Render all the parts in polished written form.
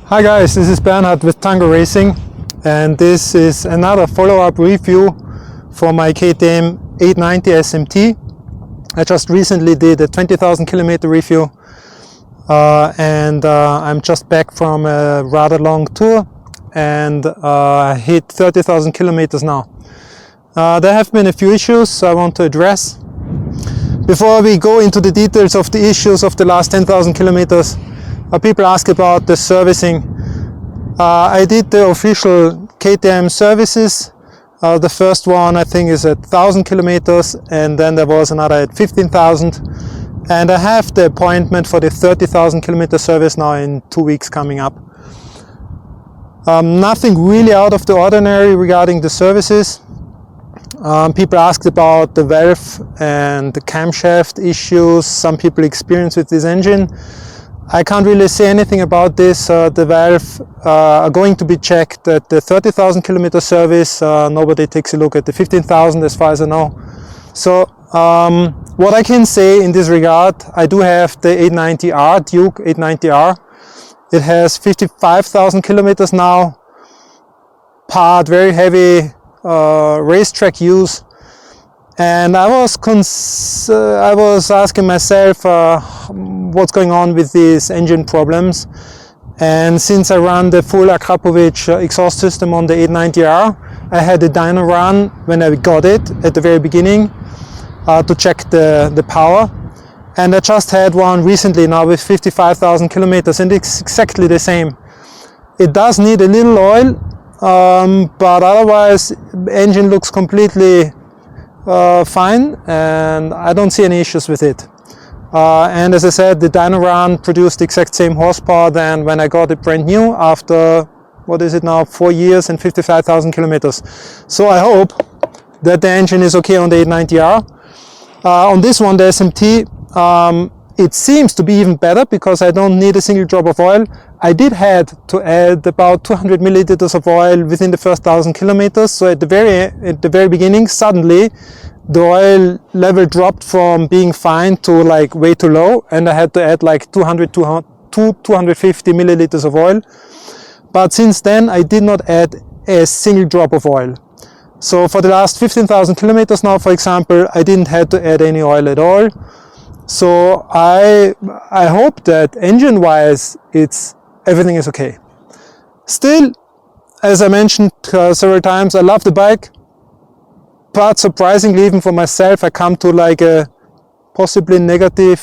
Hi guys, this is Bernhard with TANGO Racing, and this is another follow-up review for my KTM 890 SMT. I just recently did a 20,000 kilometer review and I'm just back from a rather long tour and I hit 30,000 kilometers now. There have been a few issues I want to address. Before we go into the details of the issues of the last 10,000 kilometers, people ask about the servicing. I did the official KTM services. The first one I think is at 1,000 kilometers, and then there was another at 15,000. And I have the appointment for the 30,000 kilometer service now in 2 weeks coming up. Nothing really out of the ordinary regarding the services. People asked about the valve and the camshaft issues some people experience with this engine. I can't really say anything about this. The valve are going to be checked at the 30,000 kilometer service. Nobody takes a look at the 15,000 as far as I know. So what I can say in this regard, I do have the 890R, Duke 890R. It has 55,000 kilometers now, part very heavy racetrack use. And I was asking myself what's going on with these engine problems. And since I run the full Akrapovic exhaust system on the 890R, I had a dyno run when I got it at the very beginning to check the power. And I just had one recently now with 55,000 kilometers, and it's exactly the same. It does need a little oil, but otherwise the engine looks completely fine, and I don't see any issues with it. And as I said, the dyno run produced the exact same horsepower than when I got it brand new after, what is it now, 4 years and 55,000 kilometers. So I hope that the engine is okay on the 890R. On this one, the SMT, it seems to be even better because I don't need a single drop of oil. I did had to add about 200 milliliters of oil within the first 1,000 kilometers. So at the very beginning, suddenly the oil level dropped from being fine to like way too low, and I had to add like 250 milliliters of oil. But since then, I did not add a single drop of oil. So for the last 15,000 kilometers now, for example, I didn't have to add any oil at all. So I hope that engine-wise, everything is okay. Still, as I mentioned several times, I love the bike, but surprisingly, even for myself, I come to like a possibly negative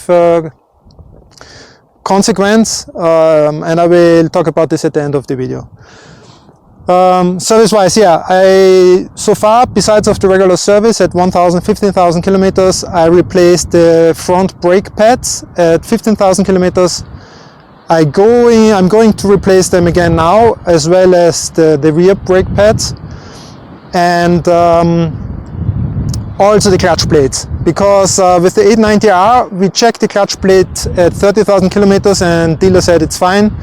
consequence, and I will talk about this at the end of the video. Service-wise, yeah, so far, besides of the regular service at 1,000, 15,000 kilometers, I replaced the front brake pads at 15,000 kilometers. I'm going to replace them again now, as well as the rear brake pads, and also the clutch plates. Because with the 890R, we checked the clutch plate at 30,000 kilometers and dealer said it's fine.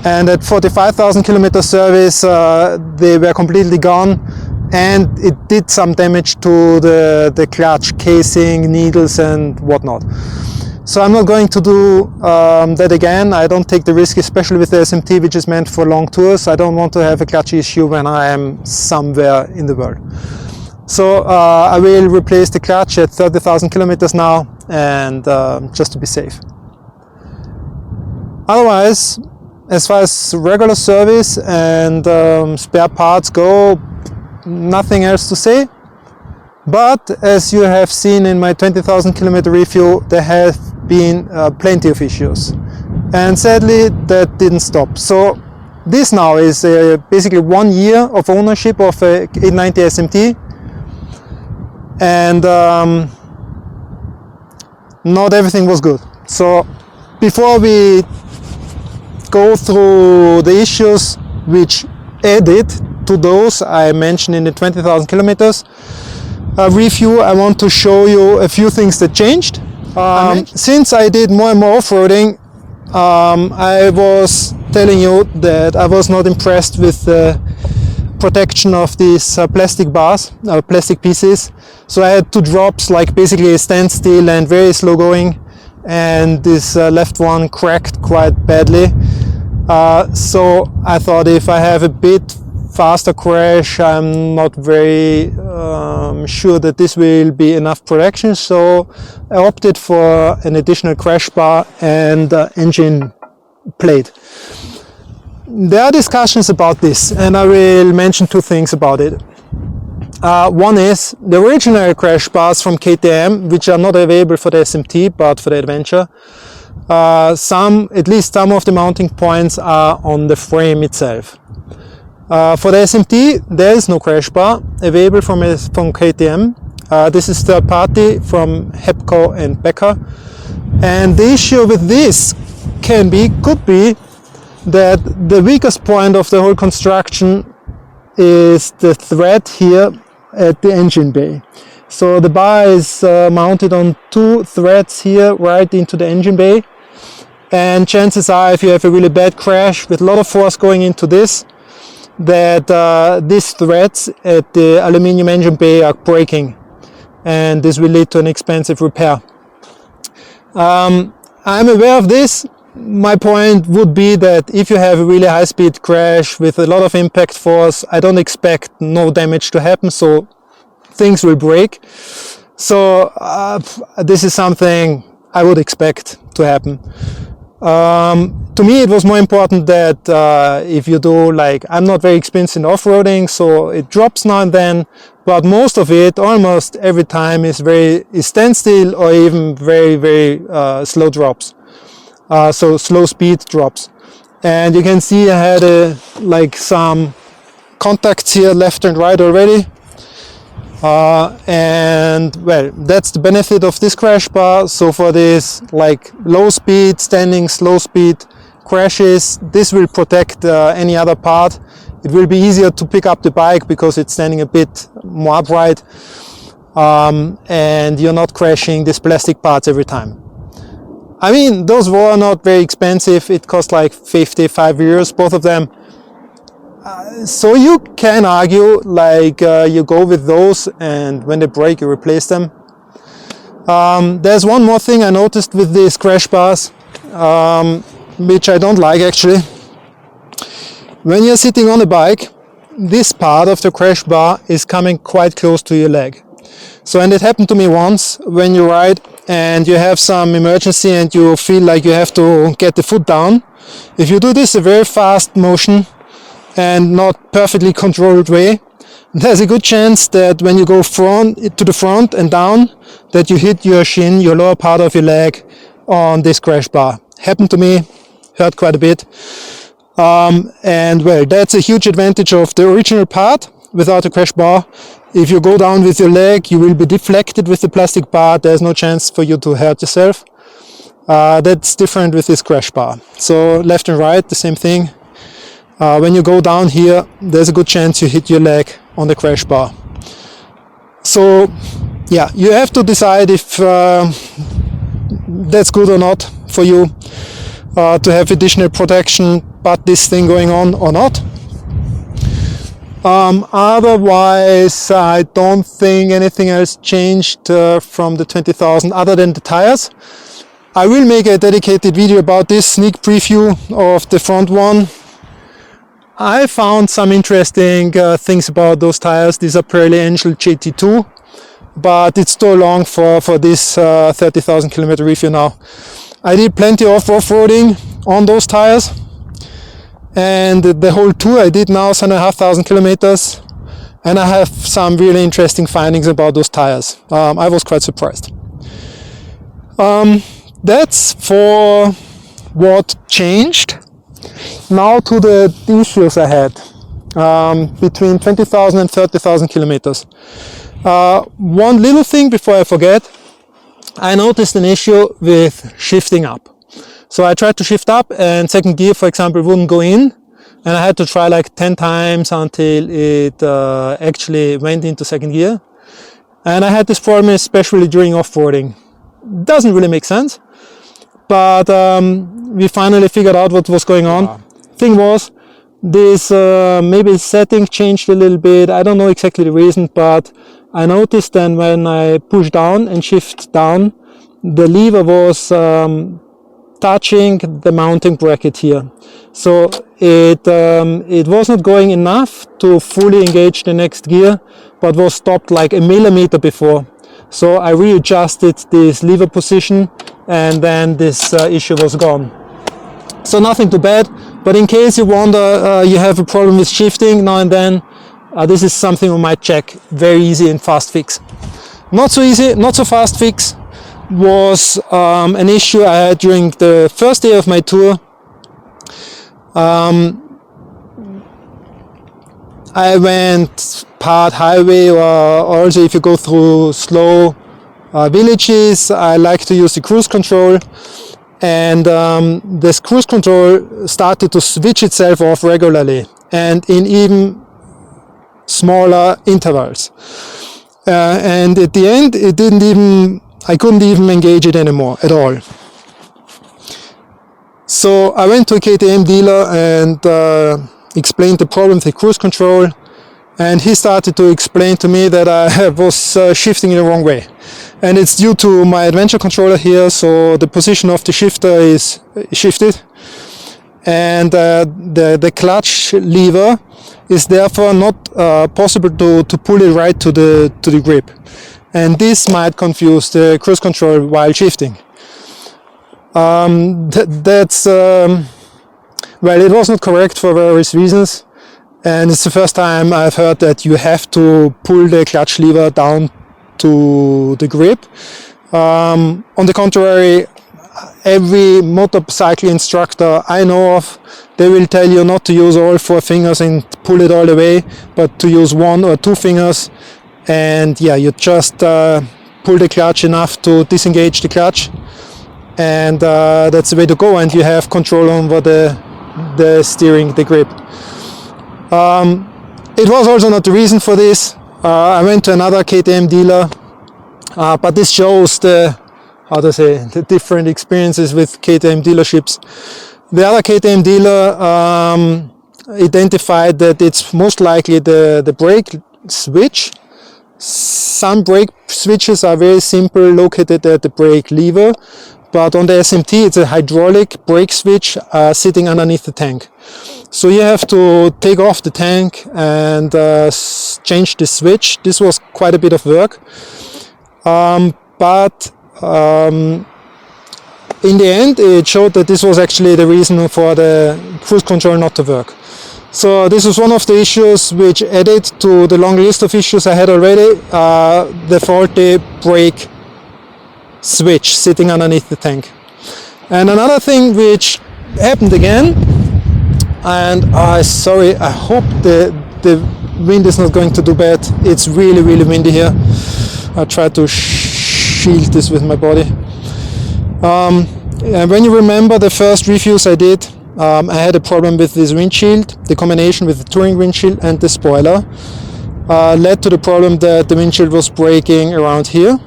And at 45,000 kilometer service, they were completely gone, and it did some damage to the clutch casing, needles and whatnot. So I'm not going to do that again. I don't take the risk, especially with the SMT, which is meant for long tours. I don't want to have a clutch issue when I am somewhere in the world. So I will replace the clutch at 30,000 kilometers now, and just to be safe. Otherwise, as far as regular service and spare parts go, nothing else to say. But as you have seen in my 20,000 kilometer review, there have been plenty of issues. And sadly, that didn't stop. So this now is basically 1 year of ownership of a 890 SMT. And not everything was good. So before we go through the issues which added to those I mentioned in the 20,000 kilometers review, I want to show you a few things that changed. Since I did more and more off-roading, I was telling you that I was not impressed with the protection of these plastic bars, plastic pieces. So I had 2 drops, like basically a standstill and very slow going, and this left one cracked quite badly. So I thought if I have a bit faster crash, I'm not very sure that this will be enough protection, so I opted for an additional crash bar and engine plate. There are discussions about this, and I will mention two things about it. One is the original crash bars from KTM, which are not available for the SMT but for the Adventure. At least some of the mounting points are on the frame itself. For the SMT, there is no crash bar available from KTM. This is third party from HEPCO and Becker. And the issue with this could be that the weakest point of the whole construction is the thread here at the engine bay. So the bar is mounted on two threads here right into the engine bay. And chances are, if you have a really bad crash with a lot of force going into this, that these threads at the aluminium engine bay are breaking, and this will lead to an expensive repair. I'm aware of this. My point would be that if you have a really high-speed crash with a lot of impact force, I don't expect no damage to happen, so things will break. So this is something I would expect to happen. To me, it was more important that if you do, like, I'm not very experienced in off-roading, so it drops now and then, but most of it, almost every time, is standstill or even very, very slow drops. So slow speed drops. And you can see I had some contacts here left and right already. And well, that's the benefit of this crash bar. So for this low speed, standing, slow speed crashes, this will protect any other part. It will be easier to pick up the bike because it's standing a bit more upright, and you're not crashing these plastic parts every time. I mean, those were not very expensive. It cost like 55 euros, both of them. So you can argue you go with those, and when they break you replace them. There's one more thing I noticed with these crash bars, which I don't like actually. When you're sitting on a bike, this part of the crash bar is coming quite close to your leg. So, and it happened to me once when you ride and you have some emergency and you feel like you have to get the foot down. If you do this a very fast motion and not perfectly controlled way, there's a good chance that when you go to the front and down, that you hit your shin, your lower part of your leg, on this crash bar. Happened to me, hurt quite a bit. And well, that's a huge advantage of the original part without a crash bar. If you go down with your leg, you will be deflected with the plastic bar. There's no chance for you to hurt yourself. That's different with this crash bar. So left and right, the same thing. When you go down here, there's a good chance you hit your leg on the crash bar. So yeah, you have to decide if that's good or not for you to have additional protection, but this thing going on or not. Otherwise, I don't think anything else changed from the 20,000 other than the tires. I will make a dedicated video about this, sneak preview of the front one. I found some interesting things about those tires. These are Pirelli Angel GT2, but it's too long for this 30,000 kilometer review now. I did plenty of off-roading on those tires, and the whole tour I did now 7,500 kilometers, and I have some really interesting findings about those tires. I was quite surprised. That's for what changed. Now to the issues I had between 20,000 and 30,000 kilometers. One little thing before I forget, I noticed an issue with shifting up. So I tried to shift up and second gear, for example, wouldn't go in, and I had to try like 10 times until it actually went into second gear. And I had this problem especially during off-roading. Doesn't really make sense, but we finally figured out what was going on. Thing was, this maybe setting changed a little bit. I don't know exactly the reason, but I noticed then when I push down and shift down, the lever was touching the mounting bracket here. So it was not going enough to fully engage the next gear, but was stopped like a millimeter before. So I readjusted this lever position, and then this issue was gone. So nothing too bad, but in case you wonder, you have a problem with shifting now and then, this is something we might check. Very easy and fast fix. Not so easy, not so fast fix was an issue I had during the first day of my tour. I went part highway, or also if you go through slow villages, I like to use the cruise control, and this cruise control started to switch itself off regularly and in even smaller intervals. And at the end, I couldn't even engage it anymore at all. So I went to a KTM dealer and explained the problem with the cruise control, and he started to explain to me that I was shifting in the wrong way. And it's due to my adventure controller here, so the position of the shifter is shifted, and the clutch lever is therefore not possible to pull it right to the grip, and this might confuse the cruise control while shifting. That's well, it was not correct for various reasons, and it's the first time I've heard that you have to pull the clutch lever down to the grip. On the contrary, every motorcycle instructor I know of, they will tell you not to use all 4 fingers and pull it all the way, but to use 1 or 2 fingers, and yeah, you just pull the clutch enough to disengage the clutch, and that's the way to go, and you have control over the steering, the grip. It was also not the reason for this. I went to another KTM dealer, but this shows the different experiences with KTM dealerships. The other KTM dealer identified that it's most likely the brake switch. Some brake switches are very simple, located at the brake lever, but on the SMT it's a hydraulic brake switch sitting underneath the tank. So you have to take off the tank and change the switch. This was quite a bit of work, but in the end it showed that this was actually the reason for the cruise control not to work. So this was one of the issues which added to the long list of issues I had already, the faulty brake switch sitting underneath the tank. And another thing which happened again, and sorry, I hope the wind is not going to do bad. It's really windy here. I try to shield this with my body. And when you remember the first reviews I did, I had a problem with this windshield. The combination with the touring windshield and the spoiler led to the problem that the windshield was breaking around here.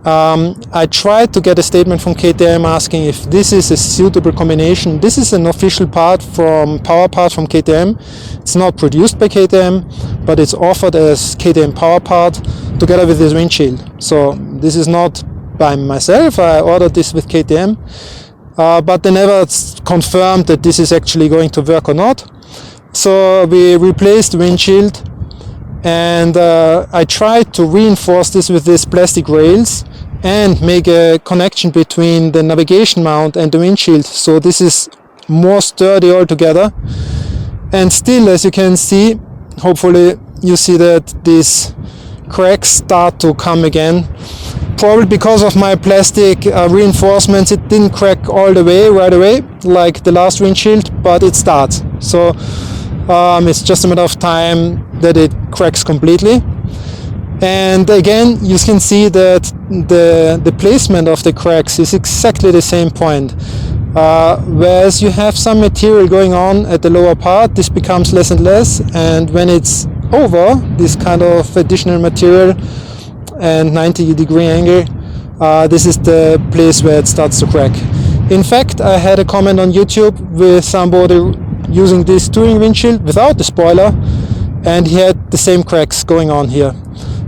I tried to get a statement from KTM asking if this is a suitable combination. This is an official power part from KTM. It's not produced by KTM, but it's offered as KTM power part together with this windshield. So this is not by myself. I ordered this with KTM, but they never confirmed that this is actually going to work or not. So we replaced the windshield, and I tried to reinforce this with these plastic rails and make a connection between the navigation mount and the windshield, so this is more sturdy altogether. And still, as you can see, hopefully you see that these cracks start to come again. Probably because of my plastic reinforcements, it didn't crack all the way right away like the last windshield, but it starts. So it's just a matter of time that it cracks completely. And again, you can see that the placement of the cracks is exactly the same point. Whereas you have some material going on at the lower part, this becomes less and less, and when it's over, this kind of additional material and 90-degree angle, this is the place where it starts to crack. In fact, I had a comment on YouTube with somebody using this touring windshield without the spoiler, and he had the same cracks going on here.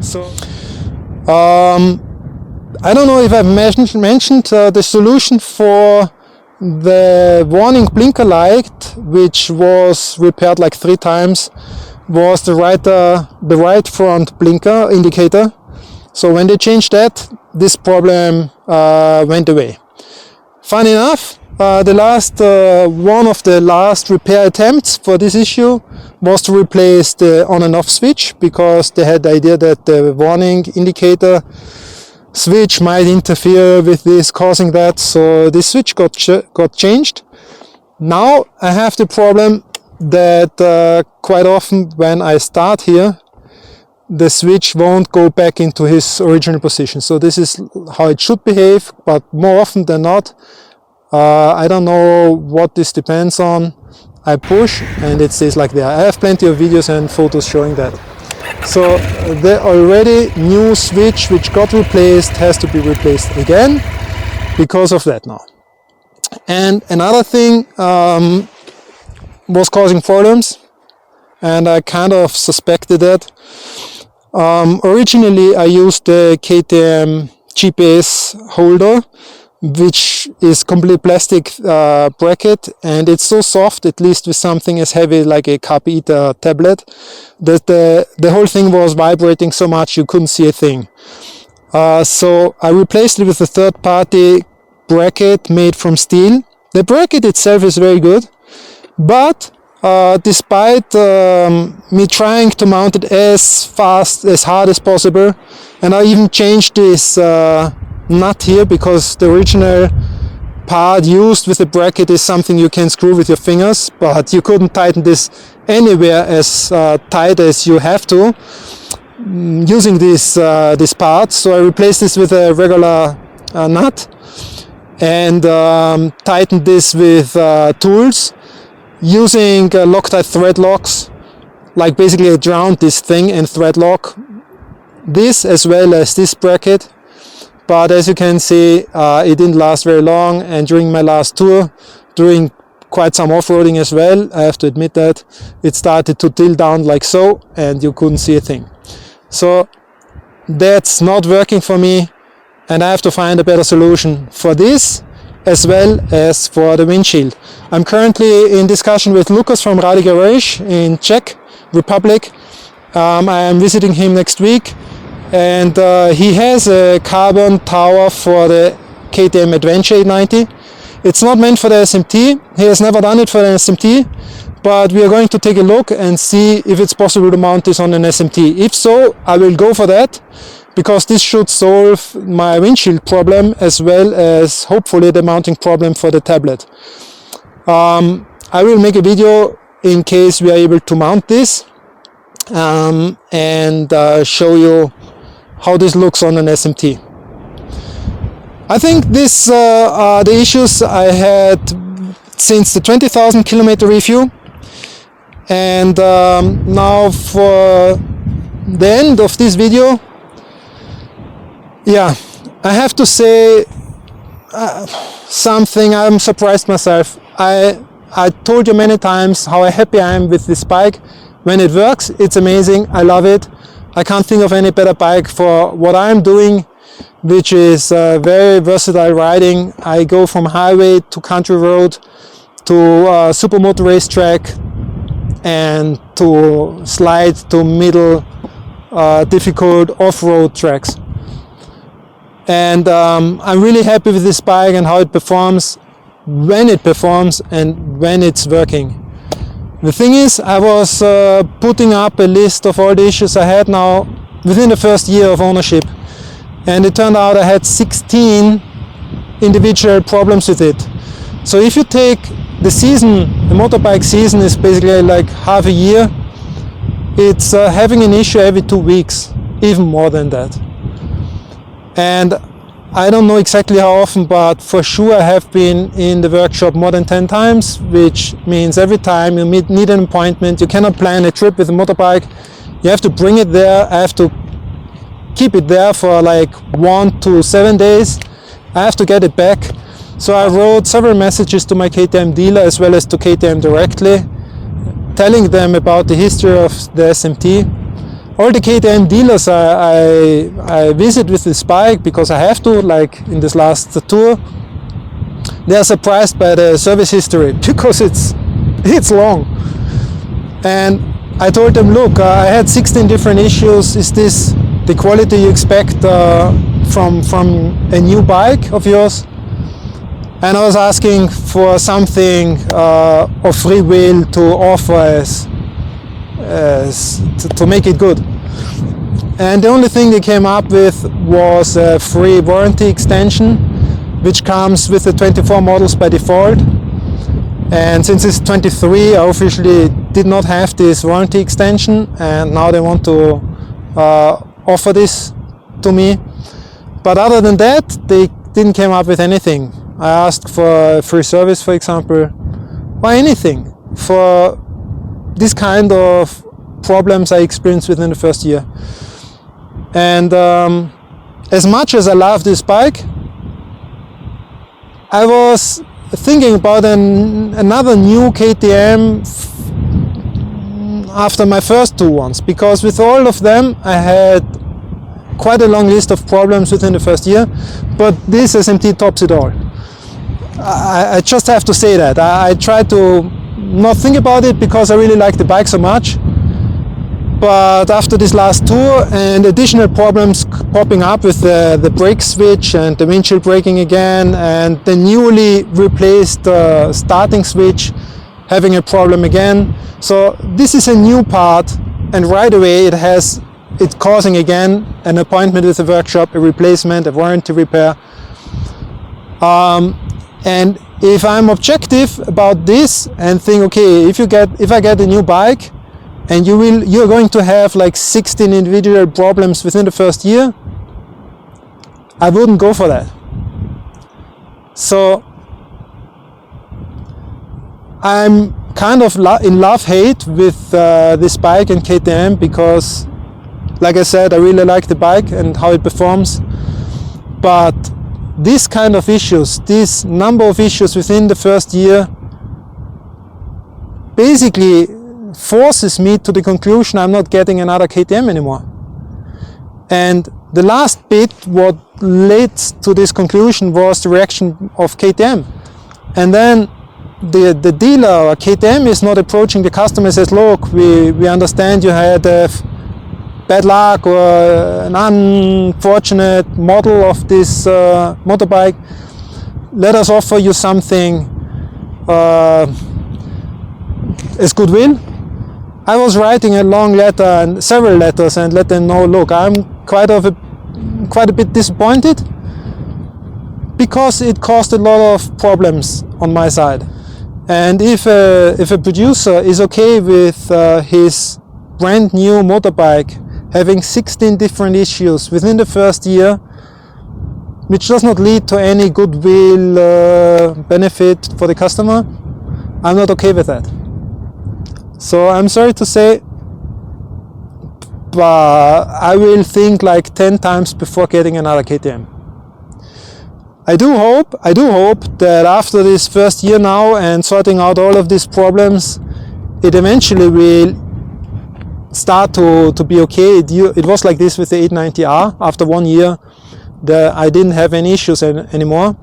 So I don't know if I've mentioned the solution for the warning blinker light, which was repaired like 3 times, was the right front blinker indicator. So when they changed that, this problem went away. Funny enough, one of the last repair attempts for this issue was to replace the on and off switch, because they had the idea that the warning indicator switch might interfere with this, causing that. So this switch got changed. Now I have the problem that quite often when I start here, the switch won't go back into his original position. So this is how it should behave, but more often than not, I don't know what this depends on. I push and it stays like that. I have plenty of videos and photos showing that. So the already new switch which got replaced has to be replaced again because of that now. And another thing was causing problems, and I kind of suspected that. Originally I used the KTM GPS holder, which is complete plastic bracket, and it's so soft, at least with something as heavy like a cup eater tablet, that the whole thing was vibrating so much you couldn't see a thing. So I replaced it with a third-party bracket made from steel. The bracket itself is very good, but despite me trying to mount it as hard as possible, and I even changed this nut here, because the original part used with the bracket is something you can screw with your fingers, but you couldn't tighten this anywhere as tight as you have to using this part. So I replaced this with a regular nut and tightened this with tools using Loctite thread locks. Like basically I drowned this thing and thread lock this as well as this bracket. But as you can see, it didn't last very long, and during my last tour, doing quite some off-roading as well, I have to admit that, it started to tilt down like so, and you couldn't see a thing. So that's not working for me, and I have to find a better solution for this as well as for the windshield. I'm currently in discussion with Lucas from Rade Garage in Czech Republic. I am visiting him next week. And he has a carbon tower for the KTM Adventure 890. It's not meant for the SMT. He has never done it for the SMT, but we are going to take a look and see if it's possible to mount this on an SMT. If so, I will go for that, because this should solve my windshield problem as well as hopefully the mounting problem for the tablet. I will make a video in case we are able to mount this and show you how this looks on an SMT. I think these are the issues I had since the 20,000 kilometer review, and now for the end of this video, yeah, I have to say something. I'm surprised myself. I told you many times how happy I am with this bike. When it works, it's amazing. I love it. I can't think of any better bike for what I'm doing, which is very versatile riding. I go from highway to country road to supermoto racetrack and to slide to middle difficult off-road tracks. And I'm really happy with this bike and how it performs, when it performs and when it's working. The thing is, I was putting up a list of all the issues I had now within the first year of ownership, and it turned out I had 16 individual problems with it. So if you take the season, the motorbike season is basically like half a year, it's having an issue every 2 weeks, even more than that. And I don't know exactly how often, but for sure I have been in the workshop more than 10 times, which means every time you need an appointment. You cannot plan a trip with a motorbike. You have to bring it there. I have to keep it there for like 1 to 7 days. I have to get it back. So I wrote several messages to my KTM dealer as well as to KTM directly, telling them about the history of the SMT. All the KTM dealers I visit with this bike, because I have to, like in this last tour, they are surprised by the service history because it's long. And I told them, look, I had 16 different issues. Is this the quality you expect from a new bike of yours? And I was asking for something of free will to offer to make it good. And the only thing they came up with was a free warranty extension, which comes with the 24 models by default. And since it's 23, I officially did not have this warranty extension, and now they want to offer this to me. But other than that, they didn't come up with anything. I asked for a free service, for example, or anything for this kind of problems I experienced within the first year. And as much as I love this bike, I was thinking about another new KTM after my first two ones, because with all of them I had quite a long list of problems within the first year, but this SMT tops it all. I just have to say that. I try to not think about it because I really like the bike so much. But after this last tour and additional problems popping up with the brake switch and the windshield braking again, and the newly replaced starting switch having a problem again. So this is a new part, and right away it's causing again an appointment with the workshop, a replacement, a warranty repair. And if I'm objective about this and think, okay, if I get a new bike, and you're going to have like 16 individual problems within the first year, I wouldn't go for that. So I'm kind of in love-hate with this bike and KTM, because, like I said, I really like the bike and how it performs. But this kind of issues, this number of issues within the first year, basically forces me to the conclusion I'm not getting another KTM anymore. And the last bit what led to this conclusion was the reaction of KTM. And then the dealer or KTM is not approaching the customer and says, look, we understand you had bad luck or an unfortunate model of this motorbike. Let us offer you something as goodwill. I was writing a long letter and several letters and let them know, look, I'm quite a bit disappointed because it caused a lot of problems on my side. And if a producer is okay with his brand new motorbike having 16 different issues within the first year, which does not lead to any goodwill benefit for the customer, I'm not okay with that. So I'm sorry to say, but I will think like 10 times before getting another KTM. I do hope that after this first year now and sorting out all of these problems, it eventually will start to be okay. It was like this with the 890R. After 1 year, I didn't have any issues anymore.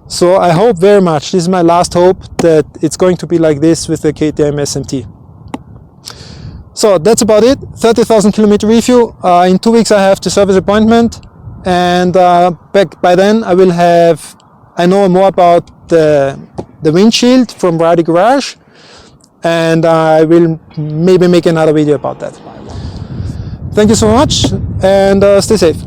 So I hope very much, this is my last hope, that it's going to be like this with the KTM SMT. So that's about it. 30,000 kilometer review. In 2 weeks I have the service appointment, and by then I know more about the windshield from Rade Garage, and I will maybe make another video about that. Thank you so much, and stay safe.